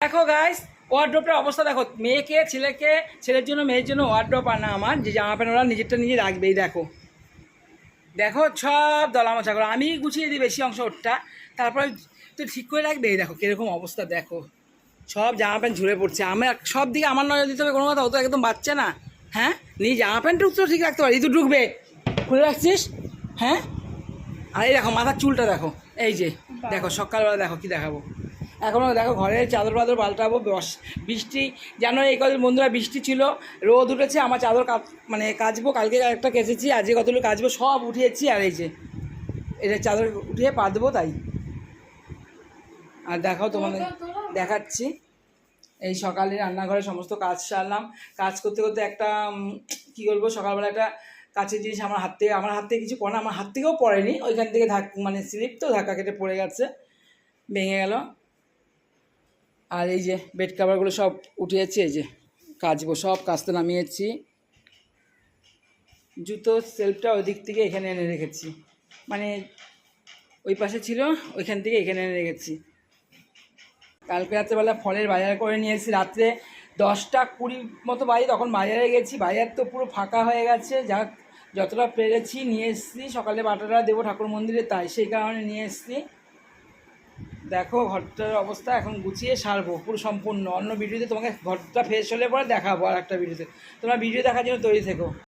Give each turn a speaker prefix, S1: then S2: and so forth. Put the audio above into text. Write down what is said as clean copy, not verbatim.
S1: দেখো গাইস, ওয়ার্ড্রপটার অবস্থা দেখো। মেয়েকে ছেলেকে, ছেলের জন্য মেয়ের জন্য ওয়ার্ড্রপ আনা আমার, যে জামা প্যান্ট ওরা নিজেরটা নিজে রাখবেই। দেখো দেখো সব দলামশা করো, আমি গুছিয়ে দিই বেশি অংশ ওরটা, তারপরে তো ঠিক করে রাখবে। এই দেখো কীরকম অবস্থা, দেখো সব জামা প্যান্ট ঝুলে পড়ছে। আমার সব দিকে আমার নজর দিতে হবে কোনো কথা, ও তো একদম বাচ্চা না। হ্যাঁ, নিজে জামা প্যান্ট তো ঠিক রাখতে পারি, তুই ঢুকবে খুলে রাখছিস। হ্যাঁ, আর এই দেখো মাথার চুলটা দেখো, এই যে দেখো সকালবেলা দেখো কি দেখাবো। এখনও দেখো ঘরের চাদর বাদর পাল্টাবো, বৃষ্টি জানো এই কদিন বন্ধুরা বৃষ্টি ছিল, রোদ উঠেছে, আমার চাদর মানে কাচবো, কালকে একটা কেচেছি, আজকে কতগুলো কাচবো, সব উঠিয়েছি। আর এই যে এটা চাদর উঠিয়ে পা দেবো তাই। আর দেখাও তোমাদের দেখাচ্ছি, এই সকালে রান্নাঘরে সমস্ত কাজ সারলাম। কাজ করতে করতে একটা কী বলবো, সকালবেলা একটা কাছের জিনিস আমার হাত থেকে কিছু পড়ে না, আমার হাত থেকেও পড়েনি, ওইখান থেকে মানে স্লিপ তো ধাক্কা কেটে পড়ে গেছে, ভেঙে গেল। আর এই যে বেড কাভারগুলো সব উঠিয়েছি, এই যে কাচবো, সব কাচতে নামিয়েছি। জুতো সেলফটা ওই দিক থেকে এখানে এনে রেখেছি, মানে ওই পাশে ছিল, ওইখান থেকে এখানে এনে রেখেছি। কালকে রাত্রেবেলা ফলের বাজার করে নিয়ে এসেছি, রাত্রে 10টা 20 মতো বাজে, তখন বাজারে গেছি, বাজার তো পুরো ফাঁকা হয়ে গেছে। যাক যতটা পেরেছি নিয়ে এসেছি, সকালে বাটাটা দেবো ঠাকুর মন্দিরে, তাই সেই কারণে নিয়ে এসেছি। দেখো ঘরটার অবস্থা এখন গুছিয়ে সারবো পুরো সম্পূর্ণ। অন্য ভিডিওতে তোমাকে ঘরটা ফ্রেশ হলে পরে দেখাবো, আর একটা ভিডিওতে। তোমরা ভিডিও দেখার জন্য তৈরি থেকো।